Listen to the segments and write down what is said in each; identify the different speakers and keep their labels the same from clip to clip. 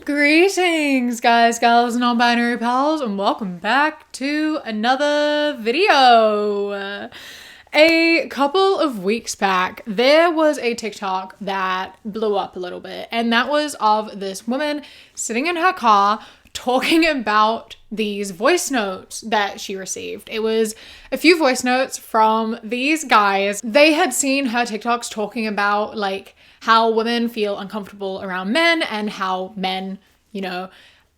Speaker 1: Greetings, guys, gals, non-binary pals, and welcome back to another video. A couple of weeks back, there was a TikTok that blew up a little bit, and that was of this woman sitting in her car talking about these voice notes that she received. It was a few voice notes from these guys. They had seen her TikToks talking about like how women feel uncomfortable around men and how men,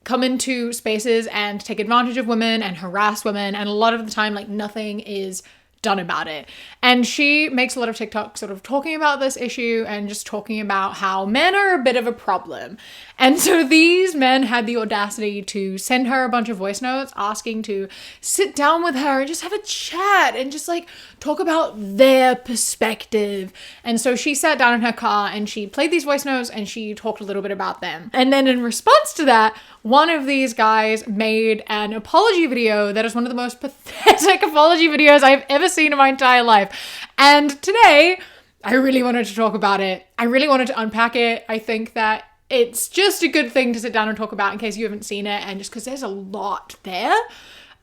Speaker 1: come into spaces and take advantage of women and harass women. And a lot of the time, like, nothing is done about it. And she makes a lot of TikToks sort of talking about this issue and just talking about how men are a bit of a problem. And so these men had the audacity to send her a bunch of voice notes asking to sit down with her and just have a chat and just like talk about their perspective. And so she sat down in her car and she played these voice notes and she talked a little bit about them. And then in response to that, one of these guys made an apology video that is one of the most pathetic apology videos I've ever seen in my entire life. And today, I really wanted to talk about it. I really wanted to unpack it. I think that it's just a good thing to sit down and talk about in case you haven't seen it, and just because there's a lot there.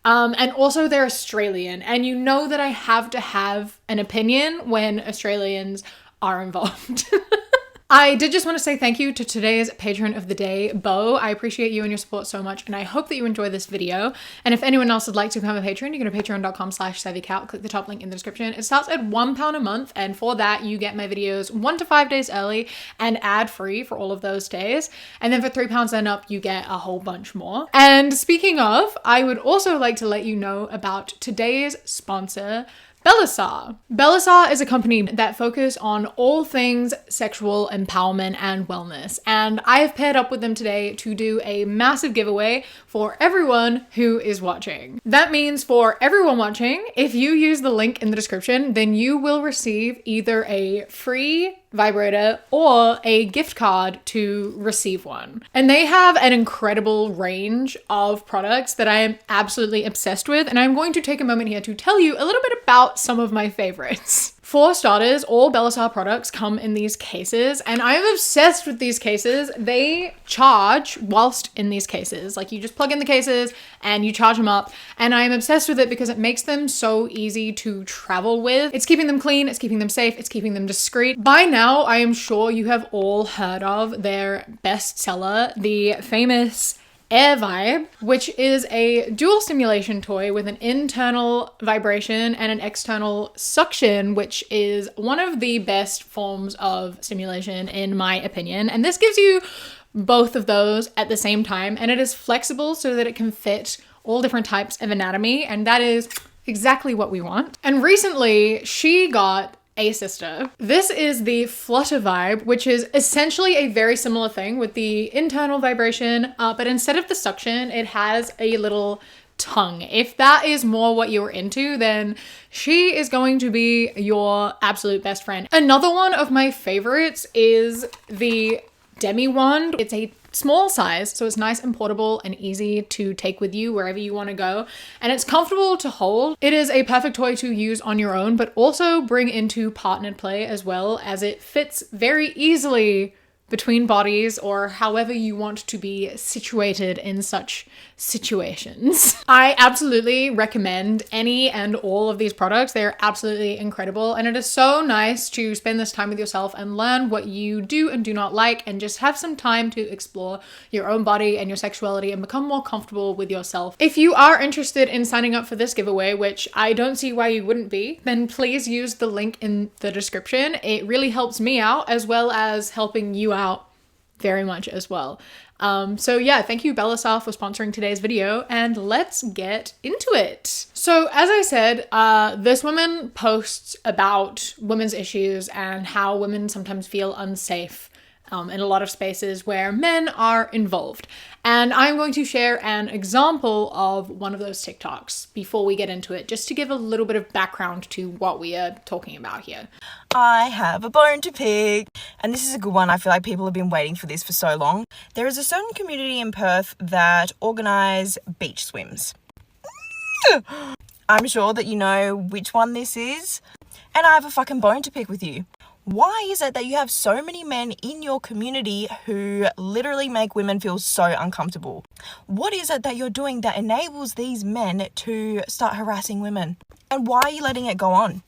Speaker 1: And also they're Australian, and you know that I have to have an opinion when Australians are involved. I did just want to say thank you to today's patron of the day, Bo. I appreciate you and your support so much, and I hope that you enjoy this video. And if anyone else would like to become a patron, you can go to patreon.com/savvycat, click the top link in the description. It starts at £1 a month, and for that, you get my videos 1 to 5 days early and ad-free for all of those days. And then for £3 and up, you get a whole bunch more. And speaking of, I would also like to let you know about today's sponsor, Belisar. Belisar is a company that focus on all things sexual empowerment and wellness, and I have paired up with them today to do a massive giveaway for everyone who is watching. That means for everyone watching, if you use the link in the description, then you will receive either a free vibrator or a gift card to receive one. And they have an incredible range of products that I am absolutely obsessed with, and I'm going to take a moment here to tell you a little bit about some of my favorites. For starters, all Belisar products come in these cases, and I am obsessed with these cases. They charge whilst in these cases. Like, you just plug in the cases and you charge them up, and I am obsessed with it because it makes them so easy to travel with. It's keeping them clean, it's keeping them safe, it's keeping them discreet. By now, I am sure you have all heard of their bestseller, the famous Air Vibe, which is a dual stimulation toy with an internal vibration and an external suction, which is one of the best forms of stimulation in my opinion. And this gives you both of those at the same time, and it is flexible so that it can fit all different types of anatomy, and that is exactly what we want. And recently, she got a sister. This is the Flutter Vibe, which is essentially a very similar thing with the internal vibration, but instead of the suction, it has a little tongue. If that is more what you're into, then she is going to be your absolute best friend. Another one of my favorites is the Demi Wand. It's a small size, so it's nice and portable and easy to take with you wherever you want to go, and it's comfortable to hold. It is a perfect toy to use on your own, but also bring into partnered play as well, as it fits very easily between bodies or however you want to be situated in such situations. I absolutely recommend any and all of these products. They're absolutely incredible, and it is so nice to spend this time with yourself and learn what you do and do not like, and just have some time to explore your own body and your sexuality and become more comfortable with yourself. If you are interested in signing up for this giveaway, which I don't see why you wouldn't be, then please use the link in the description. It really helps me out as well as helping you out very much as well. So yeah, thank you Belisar for sponsoring today's video, and let's get into it. So as I said, this woman posts about women's issues and how women sometimes feel unsafe in a lot of spaces where men are involved. And I'm going to share an example of one of those TikToks before we get into it, just to give a little bit of background to what we are talking about here.
Speaker 2: I have a bone to pick, and this is a good one. I feel like people have been waiting for this for so long. There is a certain community in Perth that organise beach swims. I'm sure that you know which one this is, and I have a fucking bone to pick with you. Why is it that you have so many men in your community who literally make women feel so uncomfortable? What is it that you're doing that enables these men to start harassing women? And why are you letting it go on?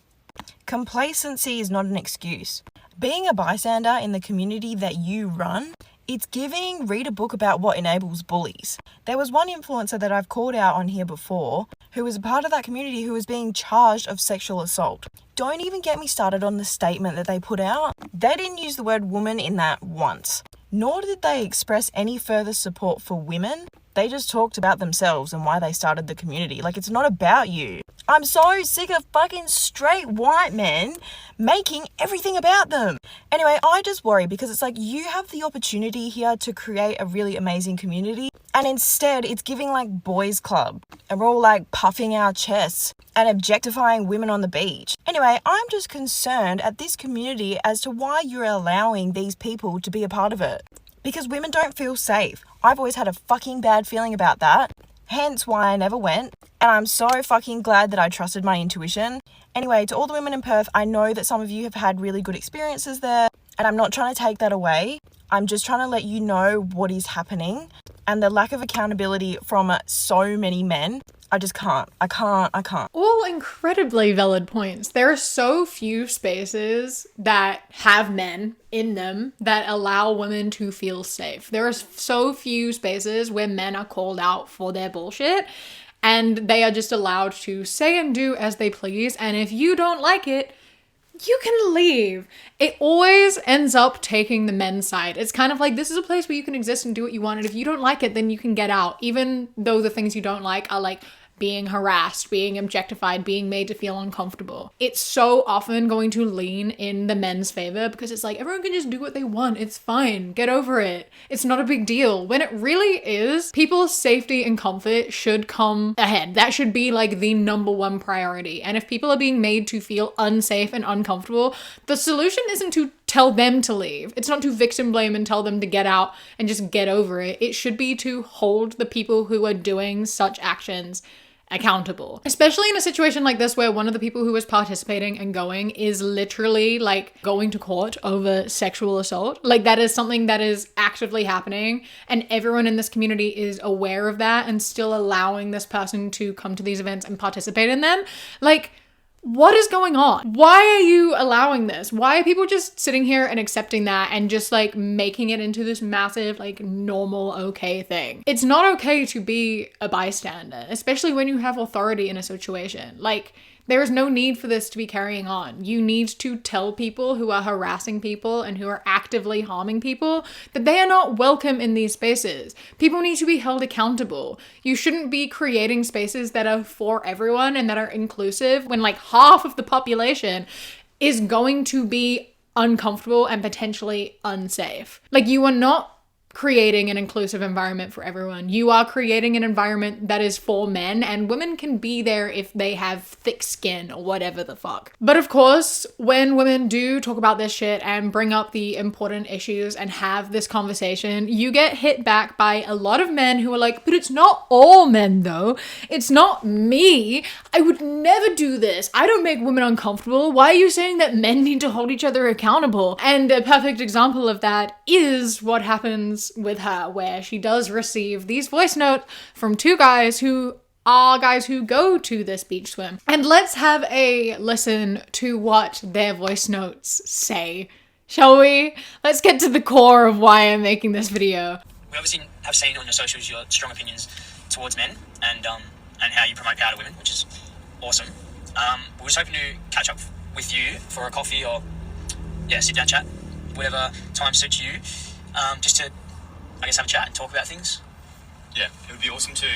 Speaker 2: Complacency is not an excuse. Being a bystander in the community that you run, it's giving read a book about what enables bullies. There was one influencer that I've called out on here before who was a part of that community who was being charged of sexual assault. Don't even get me started on the statement that they put out. They didn't use the word woman in that once, nor did they express any further support for women. They just talked about themselves and why they started the community. Like, it's not about you. I'm so sick of fucking straight white men making everything about them. Anyway, I just worry because it's like you have the opportunity here to create a really amazing community, and instead it's giving like boys club, and we're all like puffing our chests and objectifying women on the beach. Anyway, I'm just concerned at this community as to why you're allowing these people to be a part of it. Because women don't feel safe. I've always had a fucking bad feeling about that. Hence why I never went. And I'm so fucking glad that I trusted my intuition. Anyway, to all the women in Perth, I know that some of you have had really good experiences there. And I'm not trying to take that away. I'm just trying to let you know what is happening. And the lack of accountability from so many men, I just can't. I can't.
Speaker 1: All incredibly valid points. There are so few spaces that have men in them that allow women to feel safe. There are so few spaces where men are called out for their bullshit and they are just allowed to say and do as they please. And if you don't like it, you can leave. It always ends up taking the men's side. It's kind of like, this is a place where you can exist and do what you want. And if you don't like it, then you can get out. Even though the things you don't like are like being harassed, being objectified, being made to feel uncomfortable. It's so often going to lean in the men's favor because it's like, everyone can just do what they want. It's fine. Get over it. It's not a big deal. When it really is, people's safety and comfort should come ahead. That should be like the number one priority. And if people are being made to feel unsafe and uncomfortable, the solution isn't to tell them to leave. It's not to victim blame and tell them to get out and just get over it. It should be to hold the people who are doing such actions accountable. Especially in a situation like this where one of the people who was participating and going is literally like going to court over sexual assault. Like, that is something that is actively happening and everyone in this community is aware of that and still allowing this person to come to these events and participate in them. Like, what is going on? Why are you allowing this? Why are people just sitting here and accepting that and just like making it into this massive, like, normal, okay thing? It's not okay to be a bystander, especially when you have authority in a situation. Like, there is no need for this to be carrying on. You need to tell people who are harassing people and who are actively harming people that they are not welcome in these spaces. People need to be held accountable. You shouldn't be creating spaces that are for everyone and that are inclusive when like half of the population is going to be uncomfortable and potentially unsafe. Like, you are not creating an inclusive environment for everyone. You are creating an environment that is for men, and women can be there if they have thick skin or whatever the fuck. But of course, when women do talk about this shit and bring up the important issues and have this conversation, you get hit back by a lot of men who are like, but it's not all men though. It's not me. I would never do this. I don't make women uncomfortable. Why are you saying that men need to hold each other accountable? And a perfect example of that is what happens with her, where she does receive these voice notes from two guys who are guys who go to this beach swim. And let's have a listen to what their voice notes say, shall we? Let's get to the core of why I'm making this video.
Speaker 3: We obviously have seen on your socials your strong opinions towards men and how you promote power to women, which is awesome. We're just hoping to catch up with you for a coffee or sit down chat, whatever time suits you, just to, I guess, have a chat and talk about things.
Speaker 4: Yeah, it would be awesome to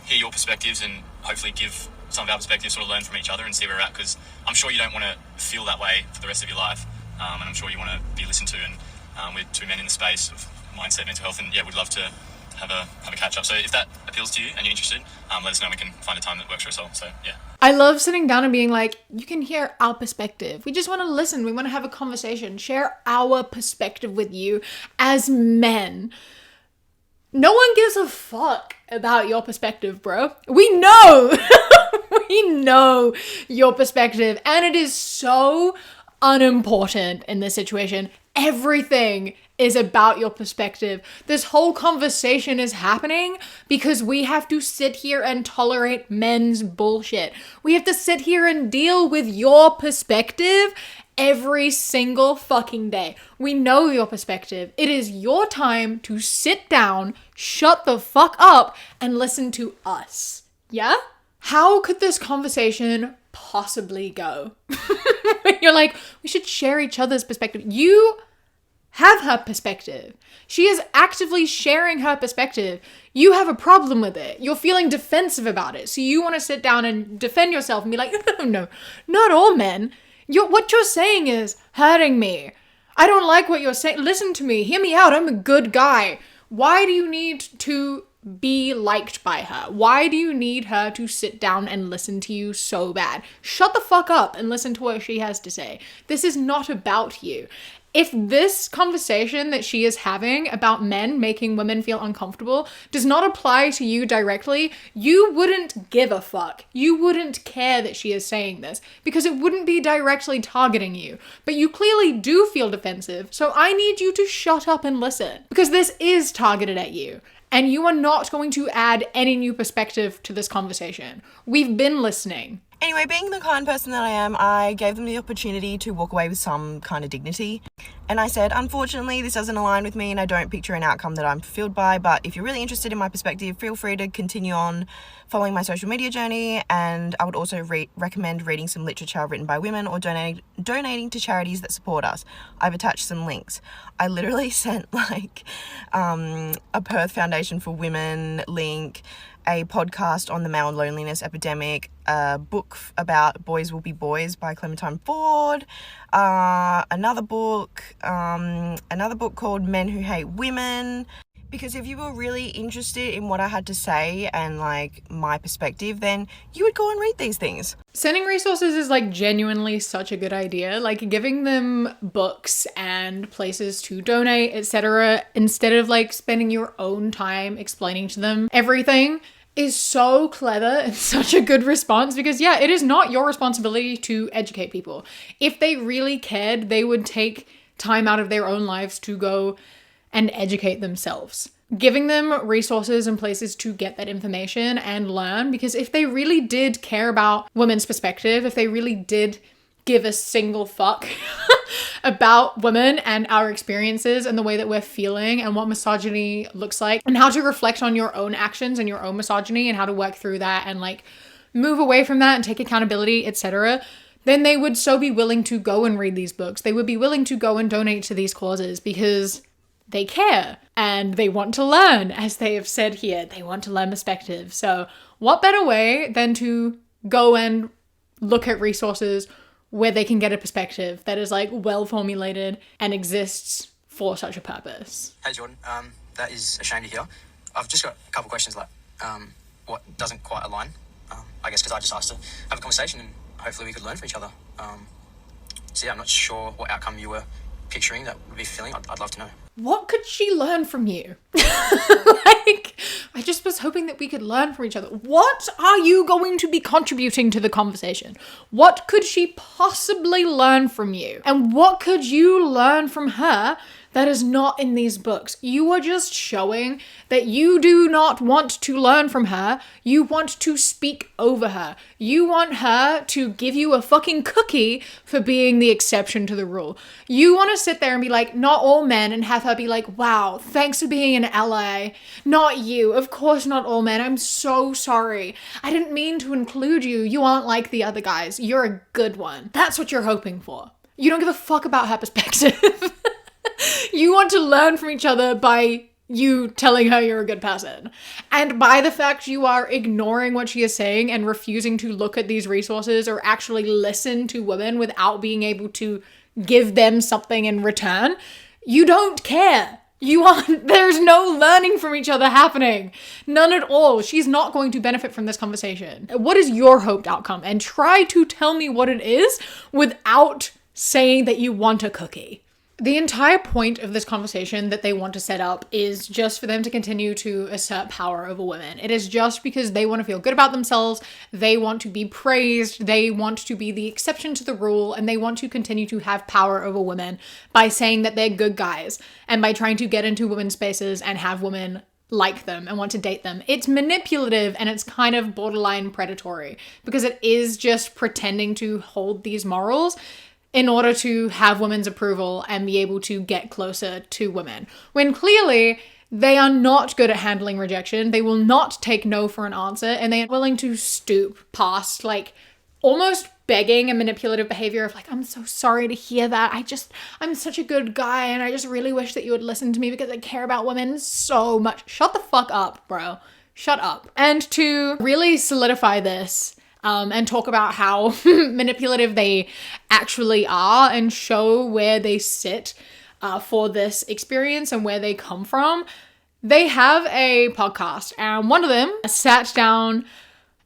Speaker 4: hear your perspectives and hopefully give some of our perspectives, sort of learn from each other and see where we're at, because I'm sure you don't want to feel that way for the rest of your life, and I'm sure you want to be listened to, and we're two men in the space of mindset, mental health, and we'd love to have a catch up. So if that appeals to you and you're interested, let us know. We can find a time that works for us all. So yeah.
Speaker 1: I love sitting down and being like, you can hear our perspective. We just want to listen. We want to have a conversation, share our perspective with you as men. No one gives a fuck about your perspective, bro. We know. We know your perspective. And it is so unimportant in this situation. Everything is about your perspective. This whole conversation is happening because we have to sit here and tolerate men's bullshit. We have to sit here and deal with your perspective every single fucking day. We know your perspective. It is your time to sit down, shut the fuck up, and listen to us. Yeah? How could this conversation possibly go? You're like, we should share each other's perspective. You have her perspective. She is actively sharing her perspective. You have a problem with it. You're feeling defensive about it. So you want to sit down and defend yourself and be like, no, not all men. What you're saying is hurting me. I don't like what you're saying. Listen to me. Hear me out. I'm a good guy. Why do you need to be liked by her? Why do you need her to sit down and listen to you so bad? Shut the fuck up and listen to what she has to say. This is not about you. If this conversation that she is having about men making women feel uncomfortable does not apply to you directly, you wouldn't give a fuck. You wouldn't care that she is saying this because it wouldn't be directly targeting you. But you clearly do feel defensive, so I need you to shut up and listen because this is targeted at you. And you are not going to add any new perspective to this conversation. We've been listening.
Speaker 2: Anyway, being the kind person that I am, I gave them the opportunity to walk away with some kind of dignity. And I said, unfortunately, this doesn't align with me and I don't picture an outcome that I'm fulfilled by. But if you're really interested in my perspective, feel free to continue on following my social media journey. And I would also recommend reading some literature written by women or donating to charities that support us. I've attached some links. I literally sent a Perth Foundation for Women link, a podcast on the male loneliness epidemic, a book about Boys Will Be Boys by Clementine Ford, another book called Men Who Hate Women. Because if you were really interested in what I had to say and my perspective, then you would go and read these things.
Speaker 1: Sending resources is genuinely such a good idea. Giving them books and places to donate, etc., instead of spending your own time explaining to them everything is so clever and such a good response because it is not your responsibility to educate people. If they really cared, they would take time out of their own lives to go and educate themselves. Giving them resources and places to get that information and learn, because if they really did care about women's perspective, if they really did give a single fuck about women and our experiences and the way that we're feeling and what misogyny looks like and how to reflect on your own actions and your own misogyny and how to work through that and move away from that and take accountability, etc., then they would so be willing to go and read these books. They would be willing to go and donate to these causes because they care and they want to learn, as they have said here. They want to learn perspective. So what better way than to go and look at resources where they can get a perspective that is well formulated and exists for such a purpose.
Speaker 3: Hey Jordan, that is a shame to hear. I've just got a couple questions what doesn't quite align. I guess because I just asked to have a conversation and hopefully we could learn from each other. I'm not sure what outcome you were picturing that would be fulfilling. I'd love to know.
Speaker 1: What could she learn from you? I just was hoping that we could learn from each other. What are you going to be contributing to the conversation? What could she possibly learn from you? And what could you learn from her that is not in these books? You are just showing that you do not want to learn from her. You want to speak over her. You want her to give you a fucking cookie for being the exception to the rule. You want to sit there and be like, not all men, and have her be like, wow, thanks for being an ally. Not you. Of course not all men. I'm so sorry. I didn't mean to include you. You aren't like the other guys. You're a good one. That's what you're hoping for. You don't give a fuck about her perspective. You want to learn from each other by you telling her you're a good person. And by the fact you are ignoring what she is saying and refusing to look at these resources or actually listen to women without being able to give them something in return, you don't care. There's no learning from each other happening. None at all. She's not going to benefit from this conversation. What is your hoped outcome? And try to tell me what it is without saying that you want a cookie. The entire point of this conversation that they want to set up is just for them to continue to assert power over women. It is just because they want to feel good about themselves, they want to be praised, they want to be the exception to the rule, and they want to continue to have power over women by saying that they're good guys and by trying to get into women's spaces and have women like them and want to date them. It's manipulative and it's kind of borderline predatory because it is just pretending to hold these morals in order to have women's approval and be able to get closer to women. When clearly they are not good at handling rejection, they will not take no for an answer, and they are willing to stoop past like almost begging and manipulative behavior of like, I'm so sorry to hear that. I'm such a good guy and I just really wish that you would listen to me because I care about women so much. Shut the fuck up, bro. Shut up. And to really solidify this, and talk about how manipulative they actually are and show where they sit for this experience and where they come from. They have a podcast, and one of them sat down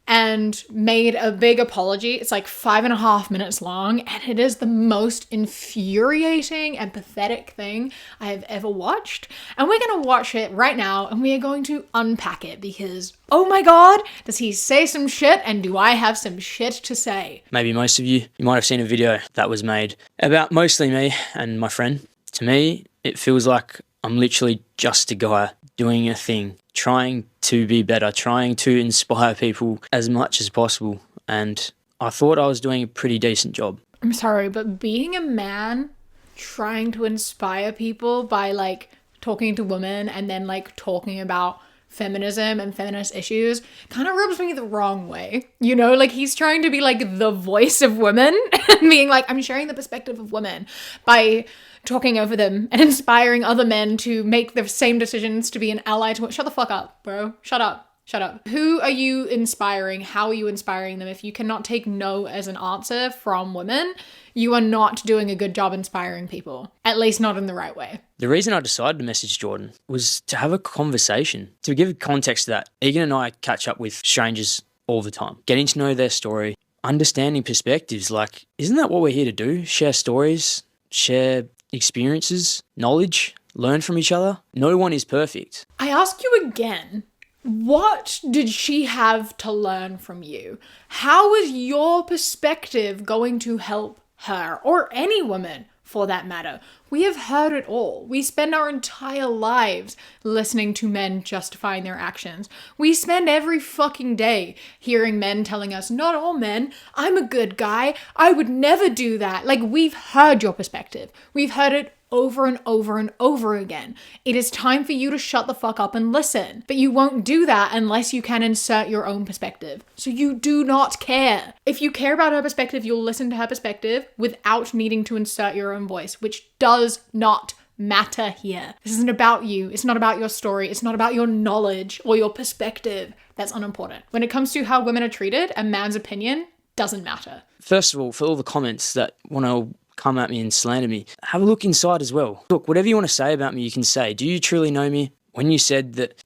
Speaker 1: and made a big apology. It's like 5.5 minutes long, and it is the most infuriating and pathetic thing I have ever watched. And we're going to watch it right now, and we are going to unpack it because, oh my God, does he say some shit, and do I have some shit to say?
Speaker 5: Maybe most of you might have seen a video that was made about mostly me and my friend. To me, it feels like I'm literally just a guy doing a thing, trying to be better, trying to inspire people as much as possible. And I thought I was doing a pretty decent job.
Speaker 1: I'm sorry, but being a man trying to inspire people by like talking to women and then like talking about feminism and feminist issues kind of rubs me the wrong way. You know, like he's trying to be like the voice of women and being like, I'm sharing the perspective of women by talking over them and inspiring other men to make the same decisions to be an ally to... Shut the fuck up, bro. Shut up. Shut up. Who are you inspiring? How are you inspiring them? If you cannot take no as an answer from women, you are not doing a good job inspiring people. At least not in the right way.
Speaker 5: The reason I decided to message Jordan was to have a conversation. To give context to that, Egan and I catch up with strangers all the time, getting to know their story, understanding perspectives. Like, isn't that what we're here to do? Share stories, share experiences, knowledge, learn from each other. No one is perfect.
Speaker 1: I ask you again, what did she have to learn from you? How is your perspective going to help her, or any woman for that matter? We have heard it all. We spend our entire lives listening to men justifying their actions. We spend every fucking day hearing men telling us, not all men, I'm a good guy, I would never do that. Like, we've heard your perspective. We've heard it over and over and over again. It is time for you to shut the fuck up and listen. But you won't do that unless you can insert your own perspective. So you do not care. If you care about her perspective, you'll listen to her perspective without needing to insert your own voice, which does not matter here. This isn't about you. It's not about your story. It's not about your knowledge or your perspective. That's unimportant. When it comes to how women are treated, a man's opinion doesn't matter.
Speaker 5: First of all, for all the comments that want to come at me and slander me, have a look inside as well. Look, whatever you want to say about me, you can say. Do you truly know me? When you said that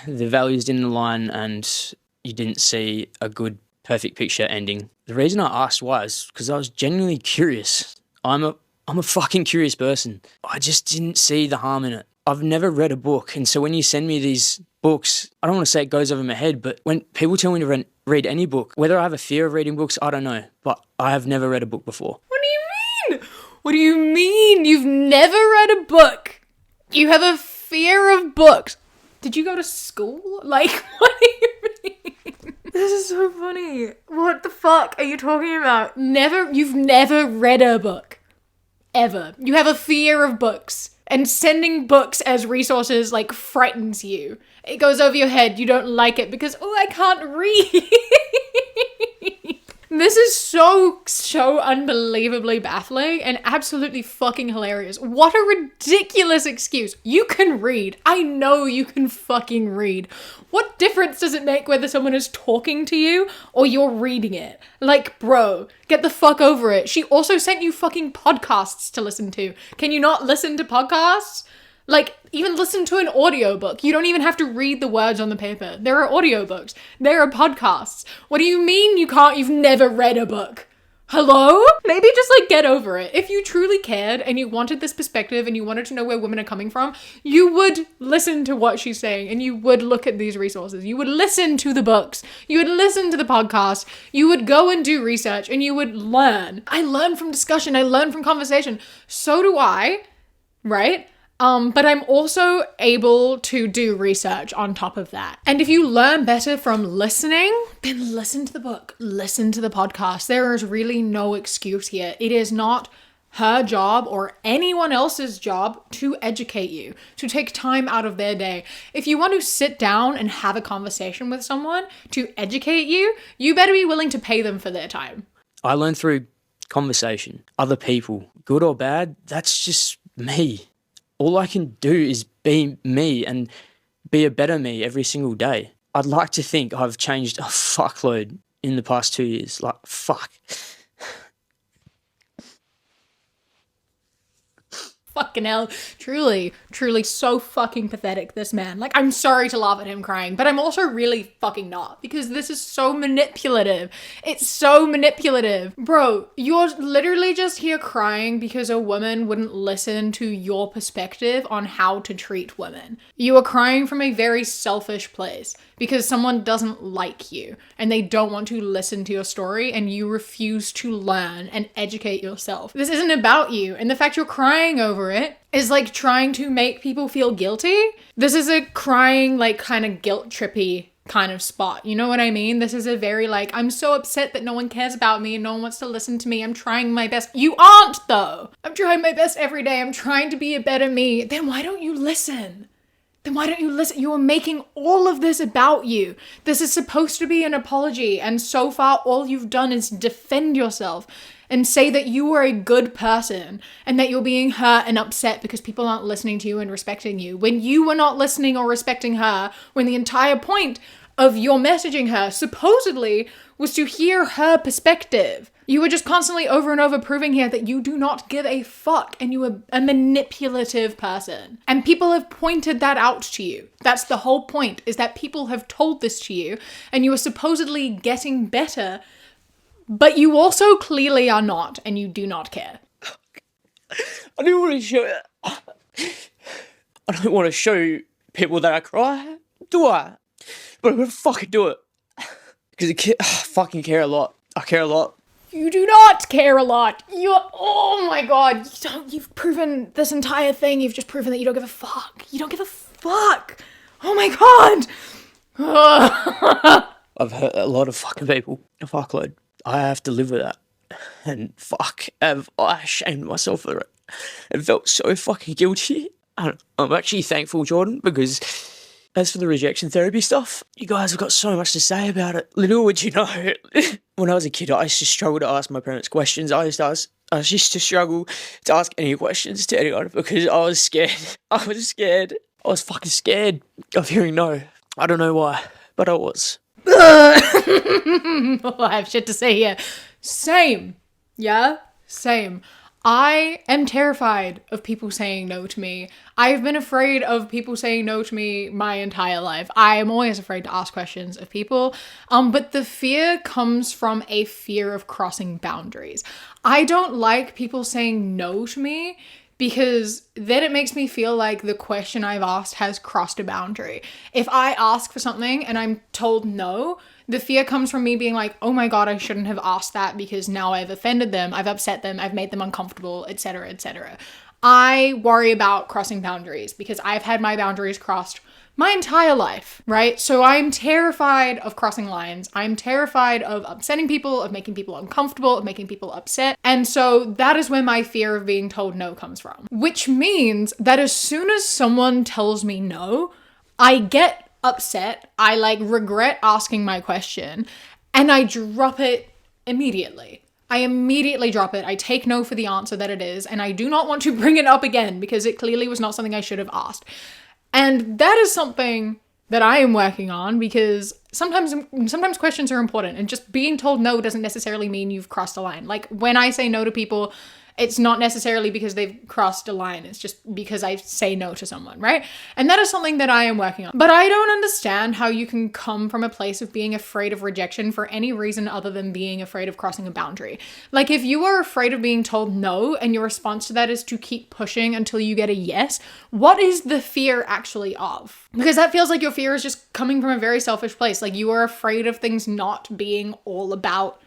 Speaker 5: the values didn't align and you didn't see a good, perfect picture ending, the reason I asked why is because I was genuinely curious. I'm a fucking curious person. I just didn't see the harm in it. I've never read a book, and so when you send me these books, I don't want to say it goes over my head, but when people tell me to read any book, whether I have a fear of reading books, I don't know, but I have never read a book before.
Speaker 1: What do you mean? You've never read a book? You have a fear of books? Did you go to school? Like, what do you mean? This is so funny. What the fuck are you talking about? You've never read a book. Ever. You have a fear of books. And sending books as resources, like, frightens you. It goes over your head. You don't like it because, oh, I can't read. This is so unbelievably baffling and absolutely fucking hilarious. What a ridiculous excuse. You can read. I know you can fucking read. What difference does it make whether someone is talking to you or you're reading it? Like, bro, get the fuck over it. She also sent you fucking podcasts to listen to. Can you not listen to podcasts? Like, even listen to an audiobook. You don't even have to read the words on the paper. There are audiobooks. There are podcasts. What do you mean you've never read a book? Hello? Maybe just like get over it. If you truly cared and you wanted this perspective and you wanted to know where women are coming from, you would listen to what she's saying and you would look at these resources. You would listen to the books. You would listen to the podcast. You would go and do research and you would learn. I learn from discussion. I learn from conversation. So do I, right? But I'm also able to do research on top of that. And if you learn better from listening, then listen to the book, listen to the podcast. There is really no excuse here. It is not her job or anyone else's job to educate you, to take time out of their day. If you want to sit down and have a conversation with someone to educate you, you better be willing to pay them for their time.
Speaker 5: I learn through conversation, other people, good or bad, that's just me. All I can do is be me and be a better me every single day. I'd like to think I've changed a fuckload in the past 2 years. Like, fuck.
Speaker 1: Fucking hell. Truly so fucking pathetic, this man. Like, I'm sorry to laugh at him crying, but I'm also really fucking not, because this is so manipulative. It's so manipulative. Bro, you're literally just here crying because a woman wouldn't listen to your perspective on how to treat women. You are crying from a very selfish place because someone doesn't like you and they don't want to listen to your story and you refuse to learn and educate yourself. This isn't about you, and the fact you're crying over it is like trying to make people feel guilty. This is a crying, like, kind of guilt trippy kind of spot. You know what I mean? This is a very like, I'm so upset that no one cares about me and no one wants to listen to me. I'm trying my best. You aren't, though. I'm trying my best every day. I'm trying to be a better me. Then why don't you listen? Then why don't you listen? You are making all of this about you. This is supposed to be an apology, and so far all you've done is defend yourself and say that you are a good person and that you're being hurt and upset because people aren't listening to you and respecting you, when you were not listening or respecting her, when the entire point of your messaging her supposedly was to hear her perspective. You were just constantly over and over proving here that you do not give a fuck and you are a manipulative person. And people have pointed that out to you. That's the whole point, is that people have told this to you and you are supposedly getting better, but you also clearly are not, and you do not care.
Speaker 5: I don't want to show I don't want to show people that I cry, do I? But I'm gonna fucking do it. Because I fucking care a lot. I care a lot.
Speaker 1: You do not care a lot. Oh my god. You've proven this entire thing. You've just proven that you don't give a fuck. You don't give a fuck. Oh my god.
Speaker 5: I've hurt a lot of fucking people. A fuckload. I have to live with that. And fuck, have I shamed myself for it. It felt so fucking guilty. I'm actually thankful, Jordan, because as for the rejection therapy stuff, you guys have got so much to say about it. Little would you know, when I was a kid, I used to struggle to ask my parents questions. I used to struggle to ask any questions to anyone because I was scared. I was fucking scared of hearing no. I don't know why, but I was.
Speaker 1: Oh, I have shit to say here. Same. Yeah? Same. I am terrified of people saying no to me. I've been afraid of people saying no to me my entire life. I am always afraid to ask questions of people. But the fear comes from a fear of crossing boundaries. I don't like people saying no to me because then it makes me feel like the question I've asked has crossed a boundary. If I ask for something and I'm told no, the fear comes from me being like, oh my god, I shouldn't have asked that because now I've offended them, I've upset them, I've made them uncomfortable, etc., etc. I worry about crossing boundaries because I've had my boundaries crossed my entire life, right? So I'm terrified of crossing lines. I'm terrified of upsetting people, of making people uncomfortable, of making people upset. And so that is where my fear of being told no comes from. Which means that as soon as someone tells me no, I get upset. I regret asking my question and I drop it immediately. I immediately drop it. I take no for the answer that it is, and I do not want to bring it up again because it clearly was not something I should have asked. And that is something that I am working on because sometimes questions are important, and just being told no doesn't necessarily mean you've crossed a line. Like when I say no to people, It's not necessarily because they've crossed a line. It's just because I say no to someone, right? And that is something that I am working on. But I don't understand how you can come from a place of being afraid of rejection for any reason other than being afraid of crossing a boundary. Like, if you are afraid of being told no and your response to that is to keep pushing until you get a yes, what is the fear actually of? Because that feels like your fear is just coming from a very selfish place. Like, you are afraid of things not being all about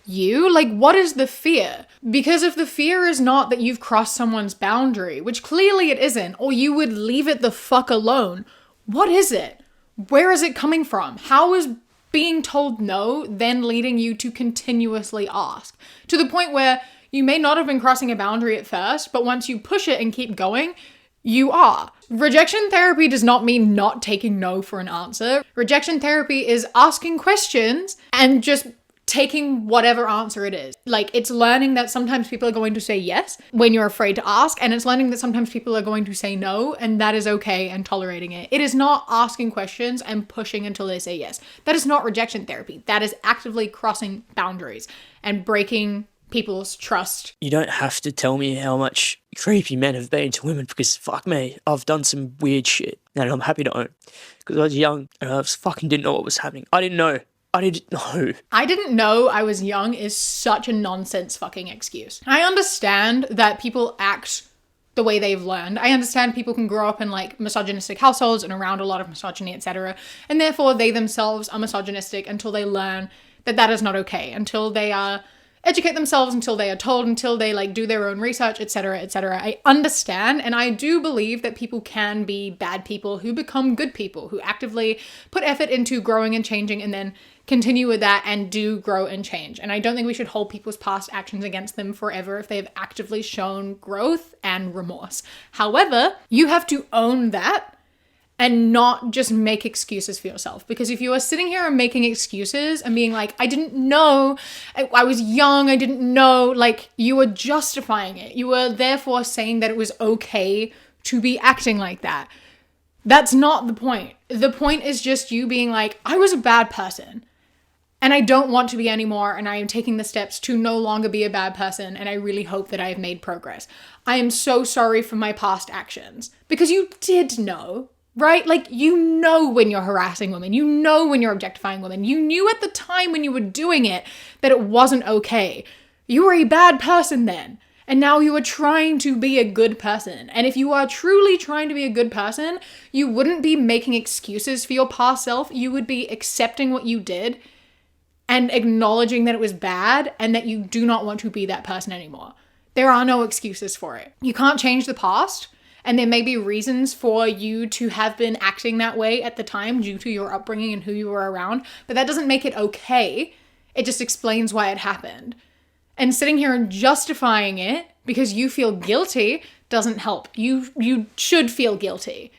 Speaker 1: you. Like, what is the fear? Because if the fear is not that you've crossed someone's boundary, which clearly it isn't, or you would leave it the fuck alone, what is it? Where is it coming from? How is being told no then leading you to continuously ask? To the point where you may not have been crossing a boundary at first, but once you push it and keep going, you are. Rejection therapy does not mean not taking no for an answer. Rejection therapy is asking questions and just taking whatever answer it is. Like, it's learning that sometimes people are going to say yes when you're afraid to ask, and it's learning that sometimes people are going to say no, and that is okay, and tolerating it. It is not asking questions and pushing until they say yes. That is not rejection therapy. That is actively crossing boundaries and breaking people's trust.
Speaker 5: You don't have to tell me how much creepy men have been to women, because fuck me, I've done some weird shit, and I'm happy to own. Because I was young, and I fucking didn't know what was happening. I didn't know I didn't know I was young is such a nonsense fucking excuse. I understand that people act the way they've learned. I understand people can grow up in like misogynistic households and around a lot of misogyny, etc. And therefore they themselves are misogynistic until they learn that that is not okay, until they educate themselves, until they are told, until they like do their own research, etc., etc. I understand, and I do believe that people can be bad people who become good people, who actively put effort into growing and changing and then continue with that and do grow and change. And I don't think we should hold people's past actions against them forever if they've actively shown growth and remorse. However, you have to own that and not just make excuses for yourself. Because if you are sitting here and making excuses and being like, I didn't know, I was young, I didn't know, like, you are justifying it. You are therefore saying that it was okay to be acting like that. That's not the point. The point is just you being like, I was a bad person and I don't want to be anymore, and I am taking the steps to no longer be a bad person, and I really hope that I have made progress. I am so sorry for my past actions. Because you did know. Right? Like, you know when you're harassing women. You know when you're objectifying women. You knew at the time when you were doing it that it wasn't okay. You were a bad person then. And now you are trying to be a good person. And if you are truly trying to be a good person, you wouldn't be making excuses for your past self. You would be accepting what you did and acknowledging that it was bad and that you do not want to be that person anymore. There are no excuses for it. You can't change the past. And there may be reasons for you to have been acting that way at the time due to your upbringing and who you were around, but that doesn't make it okay. It just explains why it happened. And sitting here and justifying it because you feel guilty doesn't help. You should feel guilty.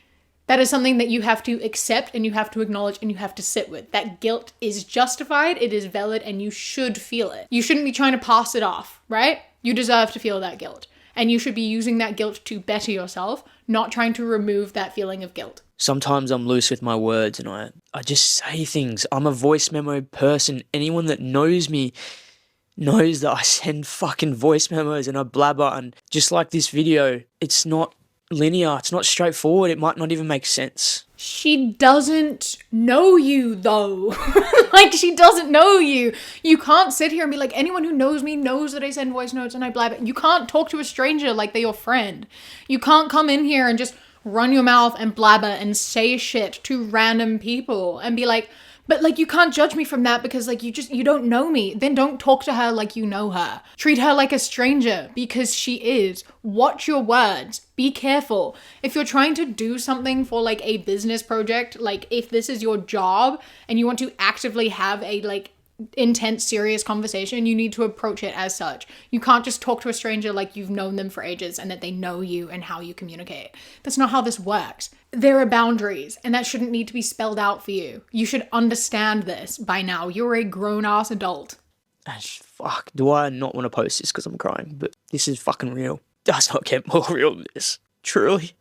Speaker 5: That is something that you have to accept and you have to acknowledge and you have to sit with. That guilt is justified, it is valid, and you should feel it. You shouldn't be trying to pass it off, right? You deserve to feel that guilt. And you should be using that guilt to better yourself, not trying to remove that feeling of guilt. Sometimes I'm loose with my words and I just say things. I'm a voice memo person. Anyone that knows me knows that I send fucking voice memos and I blabber. And just like this video, it's not linear. It's not straightforward. It might not even make sense.
Speaker 1: She doesn't know you though. Like, she doesn't know you. You can't sit here and be like, anyone who knows me knows that I send voice notes and I blabber. You can't talk to a stranger like they're your friend. You can't come in here and just run your mouth and blabber and say shit to random people and be like, but like, you can't judge me from that because like, you don't know me. Then don't talk to her like you know her. Treat her like a stranger because she is. Watch your words. Be careful. If you're trying to do something for like a business project, like if this is your job and you want to actively have a like intense, serious conversation, you need to approach it as such. You can't just talk to a stranger like you've known them for ages and that they know you and how you communicate. That's not how this works. There are boundaries and that shouldn't need to be spelled out for you. You should understand this by now. You're a grown-ass adult.
Speaker 5: Fuck, do I not want to post this because I'm crying? But this is fucking real. Does not get more real than this. Truly.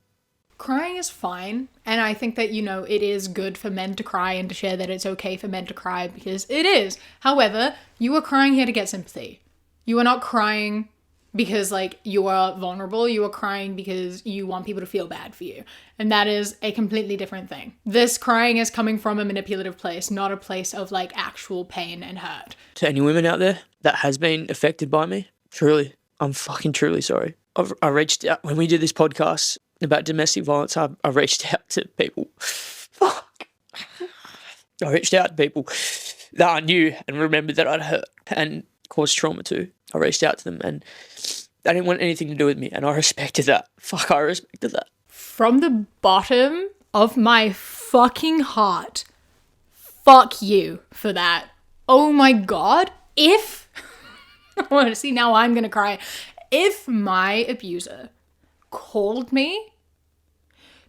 Speaker 1: Crying is fine, and I think that, you know, it is good for men to cry and to share that it's okay for men to cry because it is. However, you are crying here to get sympathy. You are not crying because like you are vulnerable. You are crying because you want people to feel bad for you. And that is a completely different thing. This crying is coming from a manipulative place, not a place of like actual pain and hurt.
Speaker 5: To any women out there that has been affected by me, truly, I'm fucking truly sorry. I reached out when we did this podcast about domestic violence. I reached out to people. Fuck. I reached out to people that I knew and remembered that I'd hurt and caused trauma to. I reached out to them and they didn't want anything to do with me, and I respected that. Fuck, I respected that.
Speaker 1: From the bottom of my fucking heart, fuck you for that. Oh my God. If, see, now I'm gonna cry. If my abuser called me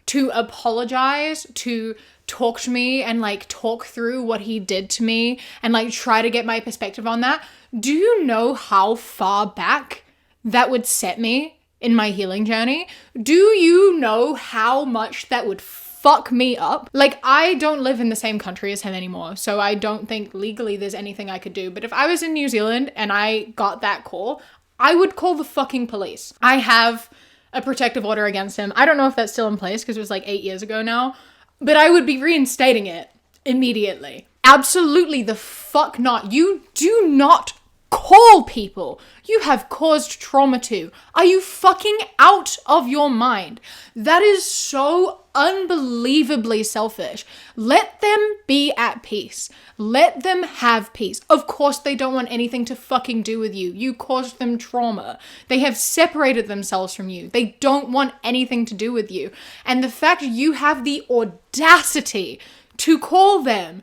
Speaker 1: to apologize, to talk to me and like talk through what he did to me and like try to get my perspective on that, do you know how far back that would set me in my healing journey? Do you know how much that would fuck me up? Like, I don't live in the same country as him anymore, so I don't think legally there's anything I could do. But if I was in New Zealand and I got that call, I would call the fucking police. I have a protective order against him. I don't know if that's still in place because it was like 8 years ago now, but I would be reinstating it immediately. Absolutely the fuck not. You do not call people you have caused trauma to. Are you fucking out of your mind? That is so unbelievably selfish. Let them be at peace. Let them have peace. Of course they don't want anything to fucking do with you. You caused them trauma. They have separated themselves from you. They don't want anything to do with you. And the fact you have the audacity to call them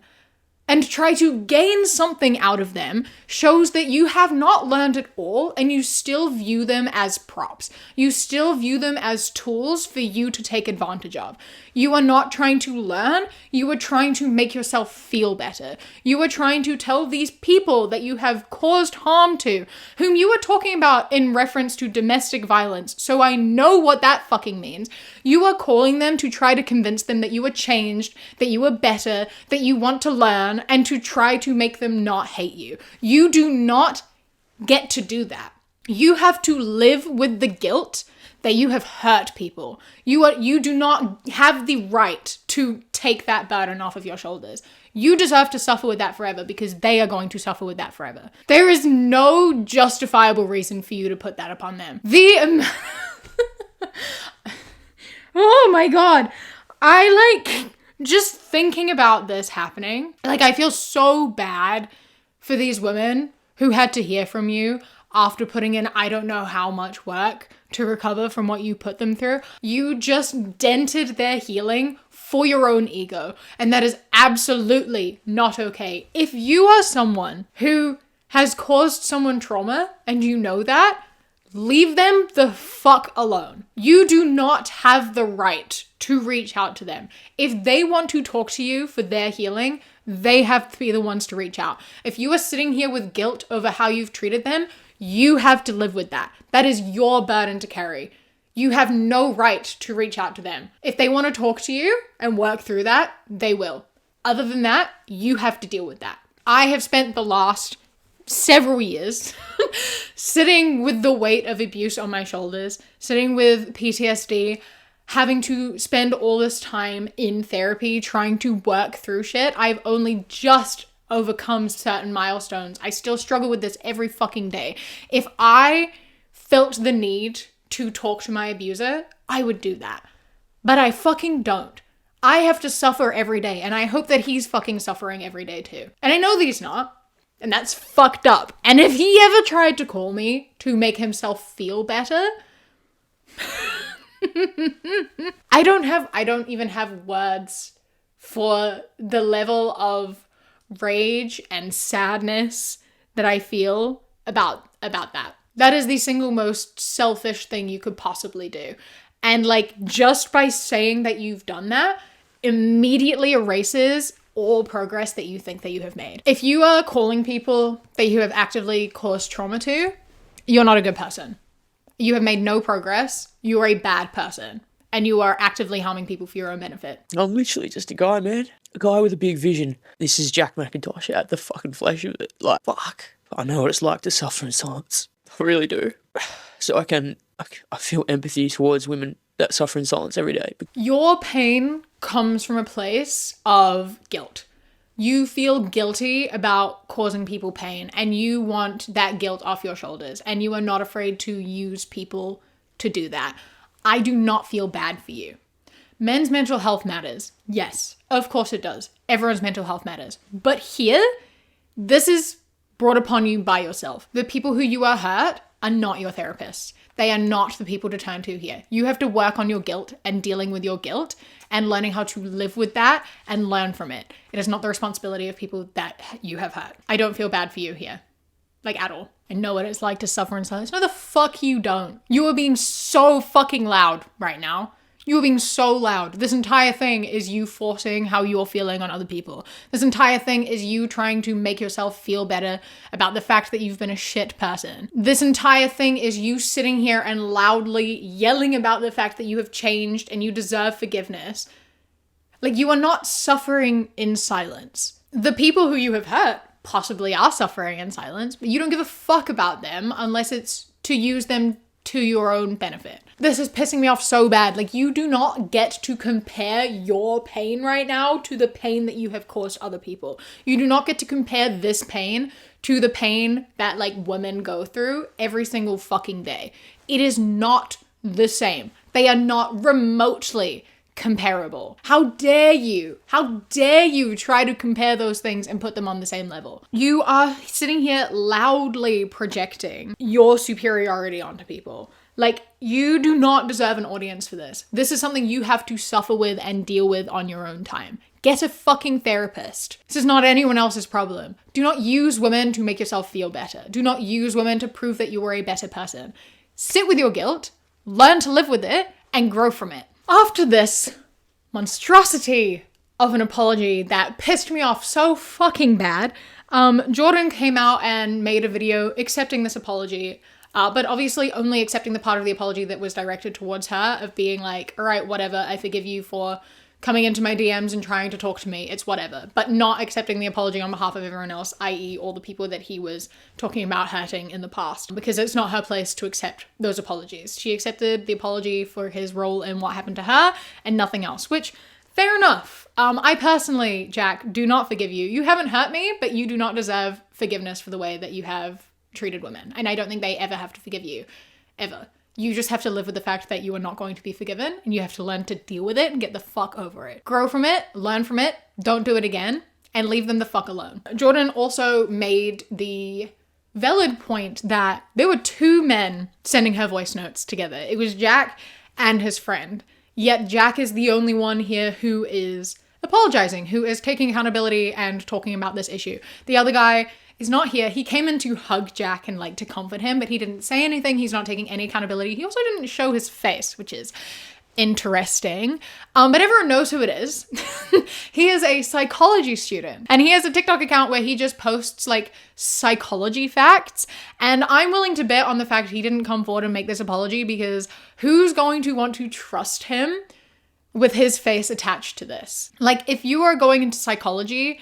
Speaker 1: and try to gain something out of them shows that you have not learned at all, and you still view them as props. You still view them as tools for you to take advantage of. You are not trying to learn, you are trying to make yourself feel better. You are trying to tell these people that you have caused harm to, whom you are talking about in reference to domestic violence, so I know what that fucking means. You are calling them to try to convince them that you are changed, that you are better, that you want to learn, and to try to make them not hate you. You do not get to do that. You have to live with the guilt that you have hurt people. You do not have the right to take that burden off of your shoulders. You deserve to suffer with that forever because they are going to suffer with that forever. There is no justifiable reason for you to put that upon them. Oh my God. Just thinking about this happening, like, I feel so bad for these women who had to hear from you after putting in I don't know how much work to recover from what you put them through. You just dented their healing for your own ego, and that is absolutely not okay. If you are someone who has caused someone trauma and you know that, leave them the fuck alone. You do not have the right to reach out to them. If they want to talk to you for their healing, they have to be the ones to reach out. If you are sitting here with guilt over how you've treated them, you have to live with that. That is your burden to carry. You have no right to reach out to them. If they want to talk to you and work through that, they will. Other than that, you have to deal with that. I have spent the last several years sitting with the weight of abuse on my shoulders, sitting with PTSD, having to spend all this time in therapy trying to work through shit. I've only just overcome certain milestones. I still struggle with this every fucking day. If I felt the need to talk to my abuser, I would do that. But I fucking don't. I have to suffer every day, and I hope that he's fucking suffering every day too. And I know that he's not. And that's fucked up. And if he ever tried to call me to make himself feel better, I don't even have words for the level of rage and sadness that I feel about that. That is the single most selfish thing you could possibly do. And like, just by saying that you've done that immediately erases all progress that you think that you have made. If you are calling people that you have actively caused trauma to, you're not a good person. You have made no progress. You are a bad person. And you are actively harming people for your own benefit.
Speaker 5: I'm literally just a guy, man. A guy with a big vision. This is Jack McIntosh out the fucking flesh of it. Like, fuck. I know what it's like to suffer in silence. I really do. so I feel empathy towards women that suffer in silence every day.
Speaker 1: Your pain comes from a place of guilt. You feel guilty about causing people pain, and you want that guilt off your shoulders, and you are not afraid to use people to do that. I do not feel bad for you. Men's mental health matters. Yes, of course it does. Everyone's mental health matters. But here, this is brought upon you by yourself. The people who you are hurt are not your therapists. They are not the people to turn to here. You have to work on your guilt and dealing with your guilt and learning how to live with that and learn from it. It is not the responsibility of people that you have hurt. I don't feel bad for you here. Like, at all. I know what it's like to suffer in silence. No, the fuck you don't. You are being so fucking loud right now. You are being so loud. This entire thing is you forcing how you're feeling on other people. This entire thing is you trying to make yourself feel better about the fact that you've been a shit person. This entire thing is you sitting here and loudly yelling about the fact that you have changed and you deserve forgiveness. Like, you are not suffering in silence. The people who you have hurt possibly are suffering in silence, but you don't give a fuck about them unless it's to use them to your own benefit. This is pissing me off so bad. Like, you do not get to compare your pain right now to the pain that you have caused other people. You do not get to compare this pain to the pain that, like, women go through every single fucking day. It is not the same. They are not remotely comparable. How dare you? How dare you try to compare those things and put them on the same level? You are sitting here loudly projecting your superiority onto people. Like, you do not deserve an audience for this. This is something you have to suffer with and deal with on your own time. Get a fucking therapist. This is not anyone else's problem. Do not use women to make yourself feel better. Do not use women to prove that you are a better person. Sit with your guilt, learn to live with it, and grow from it. After this monstrosity of an apology that pissed me off so fucking bad, Jordan came out and made a video accepting this apology, but obviously only accepting the part of the apology that was directed towards her, of being like, all right, whatever, I forgive you for coming into my DMs and trying to talk to me, it's whatever, but not accepting the apology on behalf of everyone else, i.e. all the people that he was talking about hurting in the past, because it's not her place to accept those apologies. She accepted the apology for his role in what happened to her and nothing else, which, fair enough. I personally, Jack, do not forgive you. You haven't hurt me, but you do not deserve forgiveness for the way that you have treated women, and I don't think they ever have to forgive you, ever. You just have to live with the fact that you are not going to be forgiven, and you have to learn to deal with it and get the fuck over it. Grow from it, learn from it, don't do it again, and leave them the fuck alone. Jordan also made the valid point that there were two men sending her voice notes together. It was Jack and his friend. Yet Jack is the only one here who is apologizing, who is taking accountability and talking about this issue. The other guy is not here. He came in to hug Jack and like to comfort him, but he didn't say anything. He's not taking any accountability. He also didn't show his face, which is interesting. But everyone knows who it is. He is a psychology student, and he has a TikTok account where he just posts like psychology facts. And I'm willing to bet on the fact he didn't come forward and make this apology, because who's going to want to trust him with his face attached to this? Like, if you are going into psychology,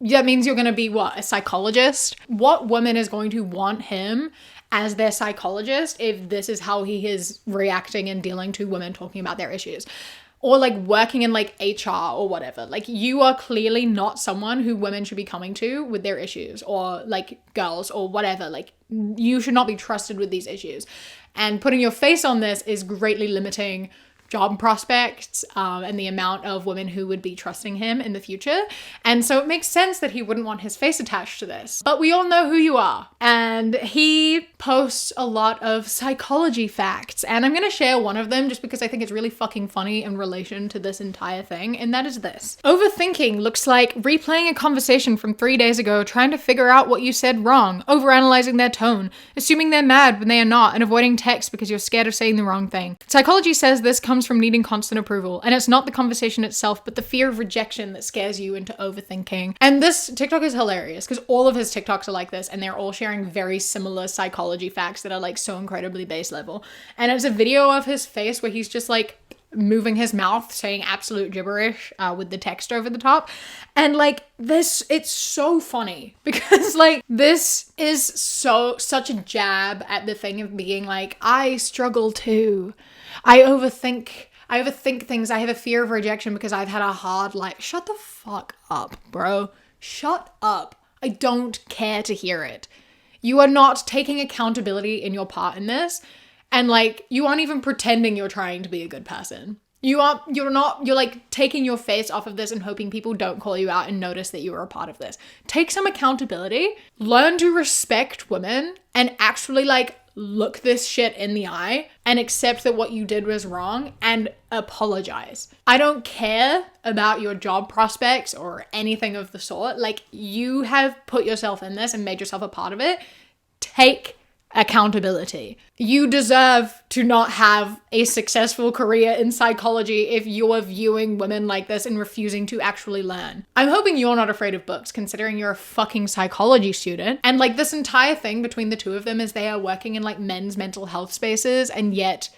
Speaker 1: that means you're going to be what? A psychologist? What woman is going to want him as their psychologist if this is how he is reacting and dealing to women talking about their issues? Or like working in like HR or whatever. Like, you are clearly not someone who women should be coming to with their issues, or like girls or whatever. Like, you should not be trusted with these issues. And putting your face on this is greatly limiting job prospects and the amount of women who would be trusting him in the future. And so it makes sense that he wouldn't want his face attached to this. But we all know who you are. And he posts a lot of psychology facts. And I'm going to share one of them just because I think it's really fucking funny in relation to this entire thing. And that is this. Overthinking looks like replaying a conversation from 3 days ago, trying to figure out what you said wrong, overanalyzing their tone, assuming they're mad when they are not, and avoiding text because you're scared of saying the wrong thing. Psychology says this comes from needing constant approval, and it's not the conversation itself, but the fear of rejection that scares you into overthinking. And this TikTok is hilarious because all of his TikToks are like this, and they're all sharing very similar psychology facts that are like so incredibly base level. And it's a video of his face where he's just like moving his mouth, saying absolute gibberish with the text over the top. And like this, it's so funny because like this is such a jab at the thing of being like, I struggle too. I overthink things. I have a fear of rejection because I've had a hard life. Shut the fuck up, bro. Shut up. I don't care to hear it. You are not taking accountability in your part in this. And like, you aren't even pretending you're trying to be a good person. You're like taking your face off of this and hoping people don't call you out and notice that you are a part of this. Take some accountability, learn to respect women, and actually like look this shit in the eye and accept that what you did was wrong and apologize. I don't care about your job prospects or anything of the sort. Like, you have put yourself in this and made yourself a part of it. Take accountability. You deserve to not have a successful career in psychology if you're viewing women like this and refusing to actually learn. I'm hoping you're not afraid of books, considering you're a fucking psychology student. And like, this entire thing between the two of them is they are working in like men's mental health spaces, and yet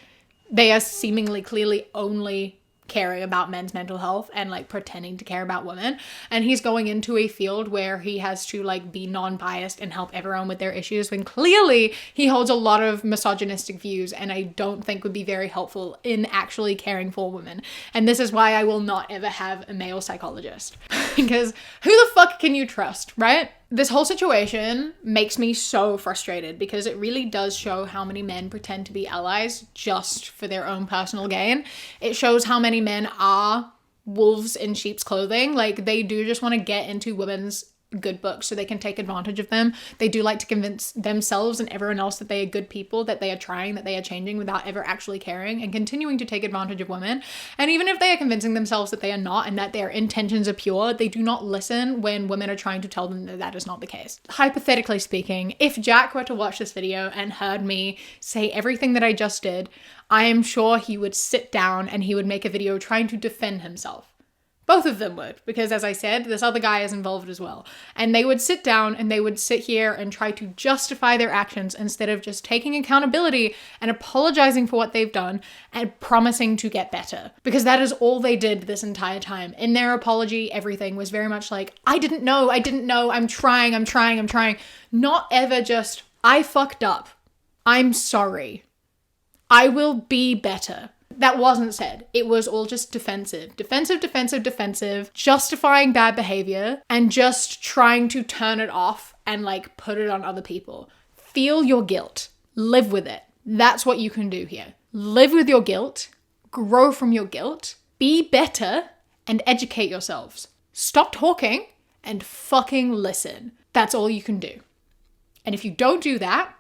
Speaker 1: they are seemingly clearly only caring about men's mental health and like pretending to care about women. And he's going into a field where he has to like be non-biased and help everyone with their issues, when clearly he holds a lot of misogynistic views and I don't think would be very helpful in actually caring for women. And this is why I will not ever have a male psychologist because who the fuck can you trust, right? This whole situation makes me so frustrated because it really does show how many men pretend to be allies just for their own personal gain. It shows how many men are wolves in sheep's clothing. Like, they do just want to get into women's good books so they can take advantage of them. They do like to convince themselves and everyone else that they are good people, that they are trying, that they are changing, without ever actually caring and continuing to take advantage of women. And even if they are convincing themselves that they are not and that their intentions are pure, they do not listen when women are trying to tell them that that is not the case. Hypothetically speaking, if Jack were to watch this video and heard me say everything that I just did, I am sure he would sit down and he would make a video trying to defend himself. Both of them would, because as I said, this other guy is involved as well. And they would sit down and they would sit here and try to justify their actions instead of just taking accountability and apologizing for what they've done and promising to get better. Because that is all they did this entire time. In their apology, everything was very much like, I didn't know, I'm trying. Not ever just, I fucked up. I'm sorry. I will be better. That wasn't said. It was all just defensive, justifying bad behavior and just trying to turn it off and like put it on other people. Feel your guilt. Live with it. That's what you can do here. Live with your guilt, grow from your guilt, be better, and educate yourselves. Stop talking and fucking listen. That's all you can do. And if you don't do that,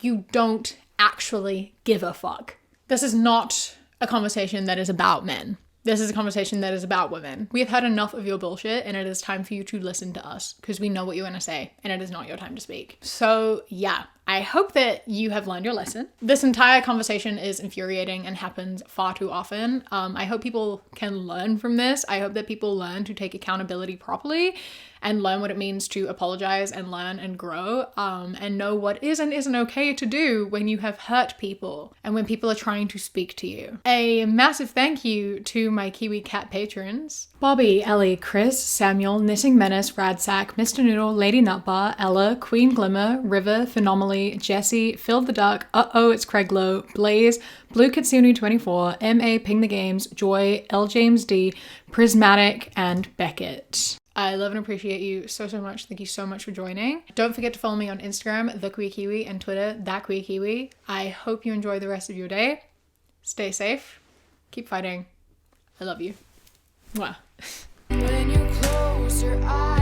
Speaker 1: you don't actually give a fuck. This is not a conversation that is about men. This is a conversation that is about women. We have had enough of your bullshit and it is time for you to listen to us because we know what you're going to say and it is not your time to speak. So yeah, I hope that you have learned your lesson. This entire conversation is infuriating and happens far too often. I hope people can learn from this. I hope that people learn to take accountability properly and learn what it means to apologize and learn and grow, and know what is and isn't okay to do when you have hurt people and when people are trying to speak to you. A massive thank you to my Kiwi Cat patrons: Bobby, Ellie, Chris, Samuel, Knitting Menace, Radsack, Mr. Noodle, Lady Nutbar, Ella, Queen Glimmer, River, Phenomenally, Jesse, Phil the Duck, Uh-Oh It's Craiglow, Blaze, Blue Kitsune 24, M.A. Ping the Games, Joy, L. James D, Prismatic, and Beckett. I love and appreciate you so much. Thank you so much for joining. Don't forget to follow me on Instagram, The Queer Kiwi, and Twitter, That Queer Kiwi. I hope you enjoy the rest of your day. Stay safe. Keep fighting. I love you. Mwah. When you close your eyes.